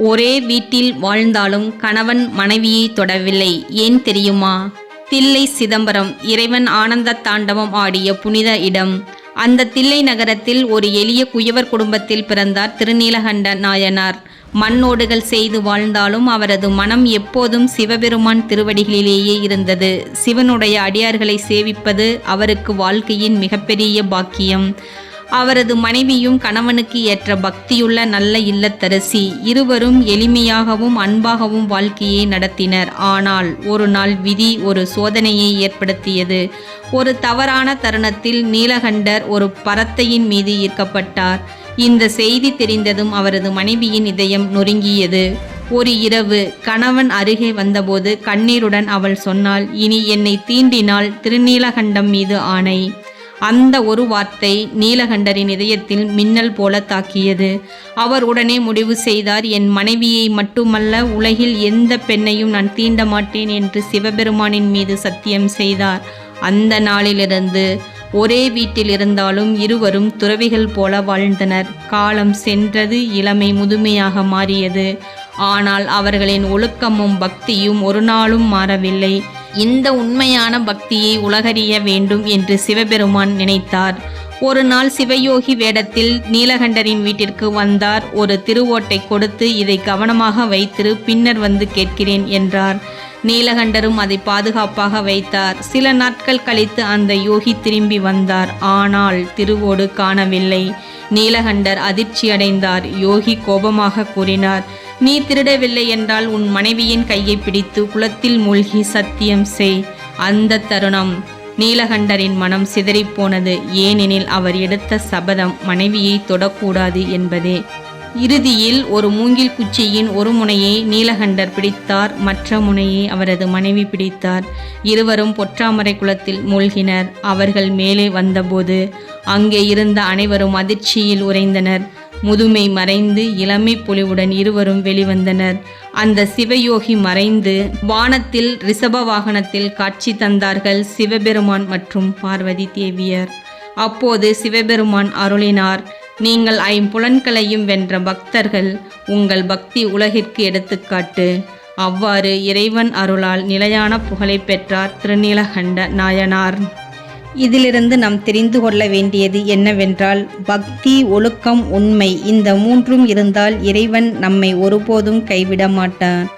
ஒரே வீட்டில் வாழ்ந்தாலும் கணவன் மனைவியை தொடவில்லை. ஏன் தெரியுமா? தில்லை சிதம்பரம் இறைவன் ஆனந்த தாண்டவம் ஆடிய புனித இடம். அந்த தில்லை நகரத்தில் ஒரு எளிய குயவர் குடும்பத்தில் பிறந்தார் திருநீலகண்ட நாயனார். மண்ணோடுகள் செய்து வாழ்ந்தாலும் அவரது மனம் எப்போதும் சிவபெருமான் திருவடிகளிலேயே இருந்தது. சிவனுடைய அடியார்களை சேவிப்பது அவருக்கு வாழ்க்கையின் மிகப்பெரிய பாக்கியம். அவரது மனைவியும் கணவனுக்கு ஏற்ற பக்தியுள்ள நல்ல இல்லத்தரசி. இருவரும் எளிமையாகவும் அன்பாகவும் வாழ்க்கையை நடத்தினர். ஆனால் ஒரு நாள் விதி ஒரு சோதனையை ஏற்படுத்தியது. ஒரு தவறான தருணத்தில் நீலகண்டர் ஒரு பறத்தையின் மீது ஈர்க்கப்பட்டார். இந்த செய்தி தெரிந்ததும் அவரது மனைவியின் இதயம் நொறுங்கியது. ஒரு இரவு கணவன் அருகே வந்தபோது கண்ணீருடன் அவள் சொன்னாள், இனி என்னை தீண்டினால் திருநீலகண்டம் மீது ஆணை. அந்த ஒரு வார்த்தை நீலகண்டரின் இதயத்தில் மின்னல் போல தாக்கியது. அவர் உடனே முடிவு செய்தார், என் மனைவியை மட்டுமல்ல உலகில் எந்த பெண்ணையும் நான் தீண்ட மாட்டேன் என்று சிவபெருமானின் மீது சத்தியம் செய்தார். அந்த நாளிலிருந்து ஒரே வீட்டில் இருந்தாலும் இருவரும் துறவிகள் போல வாழ்ந்தனர். காலம் சென்றது, இளமை முதுமையாக மாறியது. ஆனால் அவர்களின் ஒழுக்கமும் பக்தியும் ஒரு நாளும் மாறவில்லை. இந்த உண்மையான பக்தியை உலகறிய வேண்டும் என்று சிவபெருமான் நினைத்தார். ஒரு நாள் சிவயோகி வேடத்தில் நீலகண்டரின் வீட்டிற்கு வந்தார். ஒரு திருவோட்டை கொடுத்து, இதை கவனமாக வைத்திரு, பின்னர் வந்து கேட்கிறேன் என்றார். நீலகண்டரும் அதை பாதுகாப்பாக வைத்தார். சில நாட்கள் கழித்து அந்த யோகி திரும்பி வந்தார். ஆனால் திருவோடு காணவில்லை. நீலகண்டர் அதிர்ச்சியடைந்தார். யோகி கோபமாக கூறினார், நீ திருடவில்லை என்றால் உன் மனைவியின் கையை பிடித்து குளத்தில் மூழ்கி சத்தியம் செய். அந்த தருணம் நீலகண்டரின் மனம் சிதறிப்போனது. ஏனெனில் அவர் எடுத்த சபதம் மனைவியை தொடக்கூடாது என்பதே. இறுதியில் ஒரு மூங்கில் குச்சியின் ஒரு முனையை நீலகண்டர் பிடித்தார், மற்ற முனையை அவரது மனைவி பிடித்தார். இருவரும் பொற்றாமரை குளத்தில் மூழ்கினர். அவர்கள் மேலே வந்தபோது அங்கே இருந்த அனைவரும் அதிர்ச்சியில் உறைந்தனர். முதுமை மறைந்து இளமை பொலிவுடன் இருவரும் வெளிவந்தனர். அந்த சிவயோகி மறைந்து வானத்தில் ரிஷப வாகனத்தில் காட்சி தந்தார்கள் சிவபெருமான் மற்றும் பார்வதி தேவியர். அப்போது சிவபெருமான் அருளினார், நீங்கள் ஐம்புலன்களையும் வென்ற பக்தர்கள், உங்கள் பக்தி உலகிற்கு எடுத்துக்காட்டு. அவ்வாறு இறைவன் அருளால் நிலையான புகழை பெற்றார் திருநீலகண்ட நாயனார். இதிலிருந்து நாம் தெரிந்து கொள்ள வேண்டியது என்னவென்றால், பக்தி, ஒழுக்கம், உண்மை, இந்த மூன்றும் இருந்தால் இறைவன் நம்மை ஒருபோதும் கைவிட மாட்டார்.